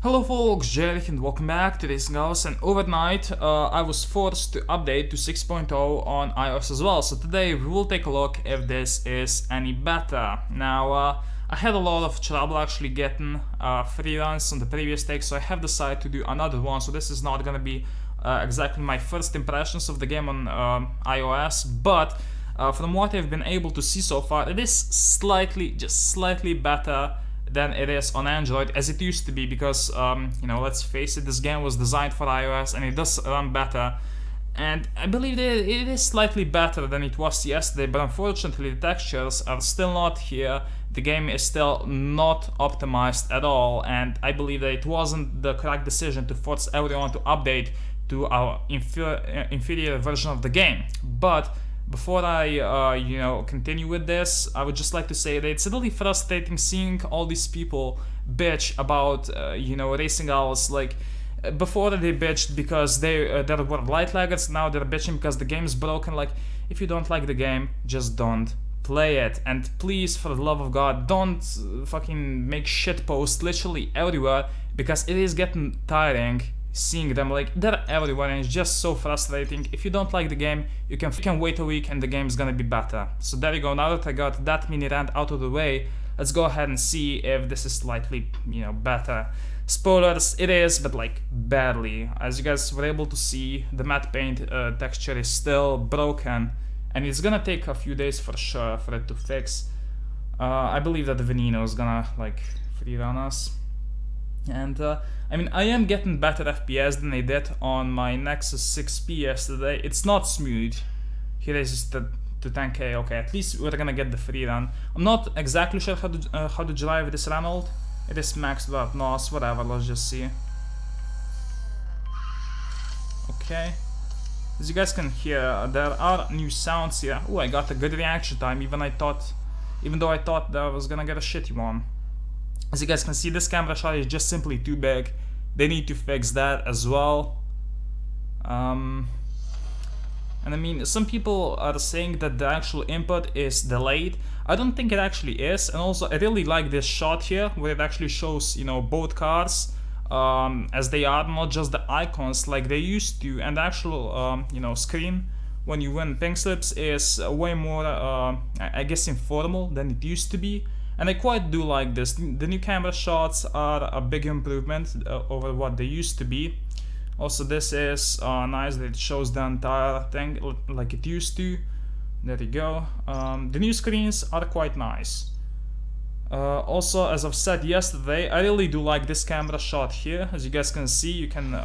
Hello folks, Jerry and welcome back to RacingGamerSlovenia. And overnight I was forced to update to 6.0 on iOS as well. So today we will take a look if this is any better. Now I had a lot of trouble actually getting free runs on the previous take, so I have decided to do another one. So this is not gonna be exactly my first impressions of the game on iOS, but from what I've been able to see so far, it is slightly, just slightly better than it is on Android, as it used to be, because you know, let's face it, this game was designed for iOS and it does run better, and I believe that it is slightly better than it was yesterday, but unfortunately the textures are still not here. The game is still not optimized at all, and I believe that it wasn't the correct decision to force everyone to update to our inferior version of the game. But before I you know, continue with this, I would just like to say that it's really frustrating seeing all these people bitch about you know, racing hours. Like before they bitched because there were light laggers, now they're bitching because the game is broken. Like, if you don't like the game, just don't play it. And please, for the love of God, don't fucking make shit posts literally everywhere, because it is getting tiring seeing them. Like, they're everywhere and it's just so frustrating. If you don't like the game, you can wait a week and the game's gonna be better. So there you go. Now that I got that mini rant out of the way, let's go ahead and see if this is slightly, you know, better. Spoilers, it is, but like barely. As you guys were able to see, the matte paint texture is still broken, and it's gonna take a few days for sure for it to fix. I believe that the Veneno is gonna like free run us. And I mean, I am getting better FPS than I did on my Nexus 6P yesterday. It's not smooth. Here is the to 10K. Okay, at least we're gonna get the free run. I'm not exactly sure how to drive this Renault. It is maxed out. No, whatever. Let's just see. Okay. As you guys can hear, there are new sounds here. Oh, I got a good reaction time. Even though I thought that I was gonna get a shitty one. As you guys can see, this camera shot is just simply too big. They need to fix that as well. And I mean, some people are saying that the actual input is delayed. I don't think it actually is. And also, I really like this shot here, where it actually shows, you know, both cars as they are, not just the icons like they used to. And the actual, you know, screen when you win pink slips is way more, I guess, informal than it used to be. And I quite do like this. The new camera shots are a big improvement over what they used to be. Also, this is nice that it shows the entire thing like it used to. There you go. The new screens are quite nice. Also, as I've said yesterday, I really do like this camera shot here. As you guys can see, you can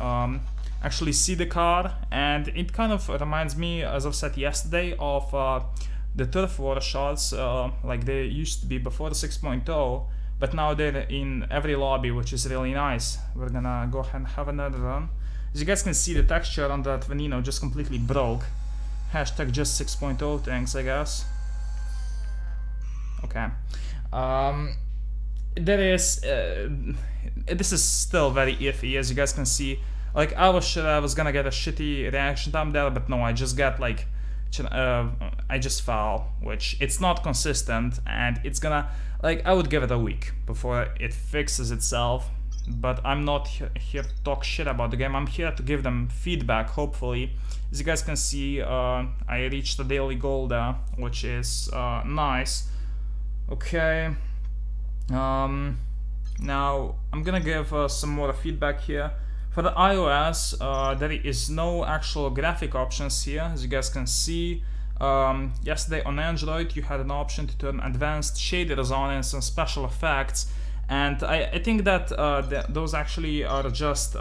actually see the car, and it kind of reminds me, as I've said yesterday, of the turf war shots like they used to be before the 6.0, but now they're in every lobby, which is really nice. We're gonna go ahead and have another run. As you guys can see, the texture on that Veneno just completely broke. Hashtag just 6.0 things, I guess. Okay. There is this is still very iffy, as you guys can see. Like, I was sure I was gonna get a shitty reaction time there, but no, I just got like I just fell, which it's not consistent, and it's gonna, like, I would give it a week before it fixes itself. But I'm not here to talk shit about the game. I'm here to give them feedback, hopefully. As you guys can see, I reached the daily goal there, which is nice. Okay. Now I'm gonna give some more feedback here. For the iOS, there is no actual graphic options here, as you guys can see. Yesterday on Android, you had an option to turn advanced shaders on and some special effects, and I think that those actually are just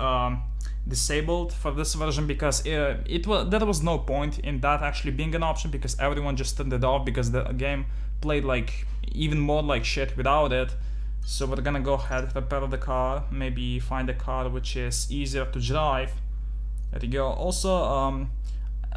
disabled for this version, because there was no point in that actually being an option, because everyone just turned it off because the game played like even more like shit without it. So we're gonna go ahead, repair the car, maybe find a car which is easier to drive. There you go. Also,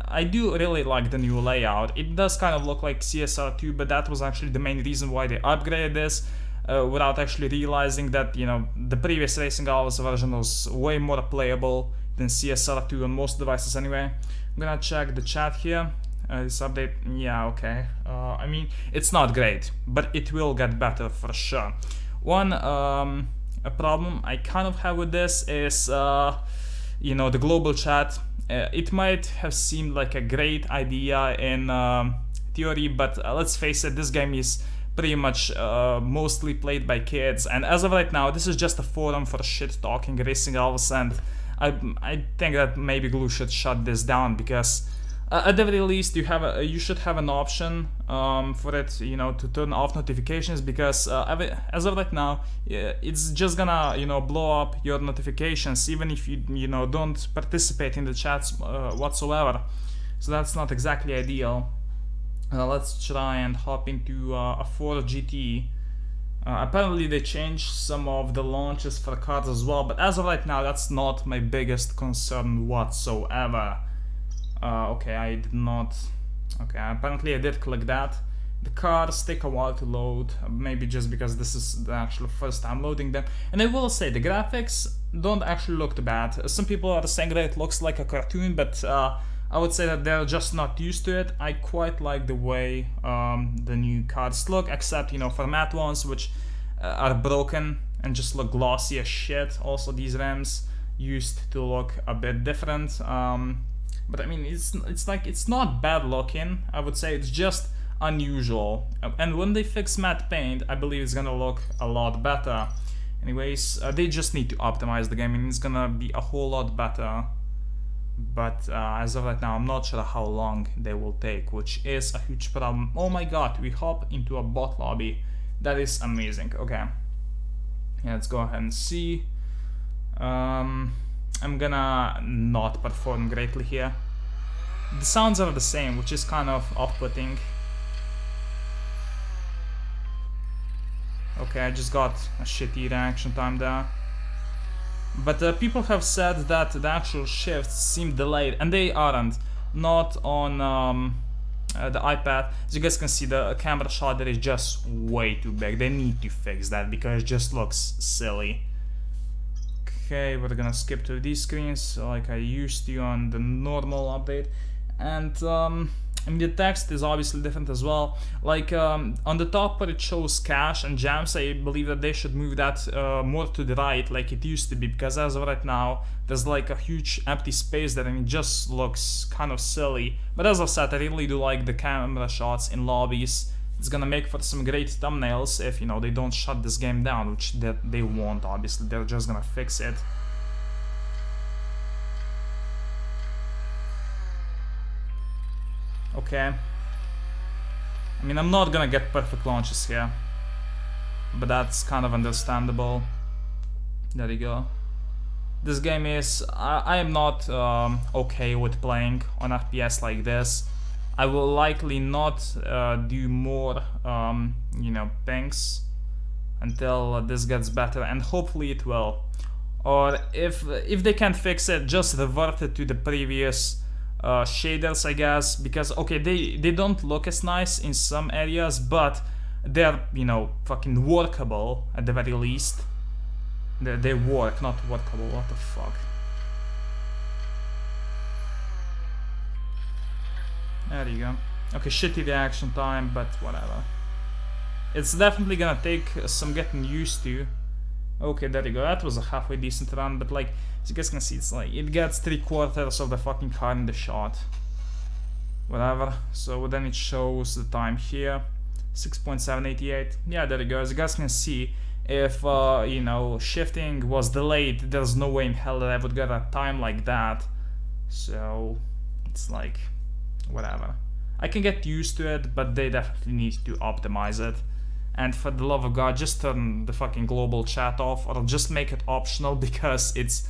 I do really like the new layout. It does kind of look like CSR2, but that was actually the main reason why they upgraded this, without actually realizing that, you know, the previous Racing Hours version was way more playable than CSR2 on most devices anyway. I'm gonna check the chat here. This update, yeah, okay. I mean, it's not great, but it will get better for sure. One a problem I kind of have with this is, you know, the global chat. It might have seemed like a great idea in theory, but let's face it, this game is pretty much mostly played by kids, and as of right now, this is just a forum for shit talking racing elves, and I think that maybe Glue should shut this down, because at the very least you should have an option for it, you know, to turn off notifications, because as of right now, it's just gonna, you know, blow up your notifications even if you know, don't participate in the chats whatsoever. So that's not exactly ideal. Let's try and hop into a Ford GT. Apparently they changed some of the launches for cars as well, but as of right now, that's not my biggest concern whatsoever. Okay, I did not. Okay, apparently I did click that. The cars take a while to load, maybe just because this is the actual first time loading them. And I will say, the graphics don't actually look too bad. Some people are saying that it looks like a cartoon, but I would say that they're just not used to it. I quite like the way the new cards look, except, you know, for matte ones, which are broken and just look glossy as shit. Also, these rims used to look a bit different. But I mean, it's not bad looking. I would say it's just unusual. And when they fix matte paint, I believe it's gonna look a lot better. Anyways, they just need to optimize the game, and it's gonna be a whole lot better. But as of right now, I'm not sure how long they will take, which is a huge problem. Oh my god, we hop into a bot lobby. That is amazing. Okay, yeah, let's go ahead and see. I'm gonna not perform greatly here. The sounds are the same, which is kind of off-putting. Okay, I just got a shitty reaction time there. But people have said that the actual shifts seem delayed, and they aren't. Not on the iPad. As you guys can see, the camera shot there is just way too big. They need to fix that because it just looks silly. Okay, we're gonna skip to these screens like I used to on the normal update. And I mean, the text is obviously different as well. Like on the top where it shows cache and jams, I believe that they should move that more to the right like it used to be, because as of right now there's like a huge empty space there and it just looks kind of silly. But as I said, I really do like the camera shots in lobbies. It's gonna make for some great thumbnails if, you know, they don't shut this game down, which they won't, obviously. They're just gonna fix it. Okay. I mean, I'm not gonna get perfect launches here, but that's kind of understandable. There you go. This game is... I am not okay with playing on FPS like this. I will likely not do more, you know, things until this gets better, and hopefully it will. Or if they can't fix it, just revert it to the previous shaders, I guess, because okay, they don't look as nice in some areas, but they're, you know, fucking workable at the very least. They work, not workable. What the fuck? There you go. Okay, shitty reaction time, but whatever. It's definitely gonna take some getting used to. Okay, there you go. That was a halfway decent run, but like, as you guys can see, it's like it gets 3/4 of the fucking car in the shot. Whatever. So then it shows the time here, 6.788. Yeah, there you go. As you guys can see, if you know, shifting was delayed, there's no way in hell that I would get a time like that. So it's like, whatever. I can get used to it, but they definitely need to optimize it. And for the love of God, just turn the fucking global chat off, or just make it optional, because it's...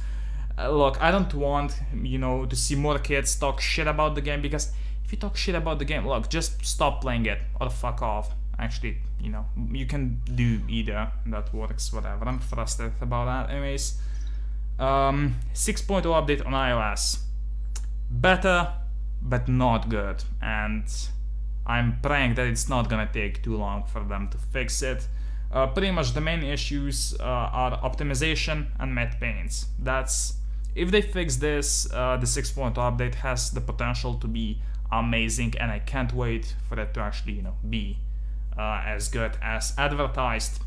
look, I don't want, you know, to see more kids talk shit about the game, because if you talk shit about the game, look, just stop playing it, or fuck off. Actually, you know, you can do either, that works, whatever. I'm frustrated about that. Anyways, 6.0 update on iOS. Better, but not good, and I'm praying that it's not gonna take too long for them to fix it. Pretty much the main issues are optimization and matte paints. That's, if they fix this, the 6.0 update has the potential to be amazing, and I can't wait for it to actually, you know, be as good as advertised.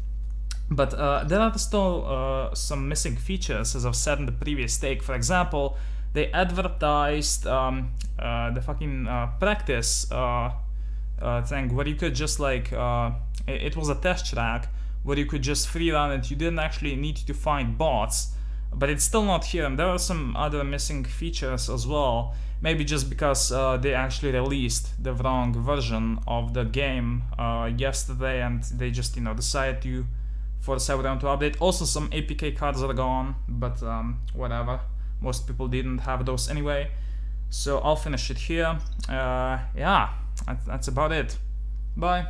But there are still some missing features, as I've said in the previous take. For example, they advertised the fucking practice thing where you could just like it was a test track where you could just free run it. You didn't actually need to find bots, but it's still not here. And there are some other missing features as well. Maybe just because they actually released the wrong version of the game yesterday, and they just decided to force everyone to update. Also, some APK cards are gone, but whatever. Most people didn't have those anyway. So I'll finish it here. Yeah, that's about it. Bye.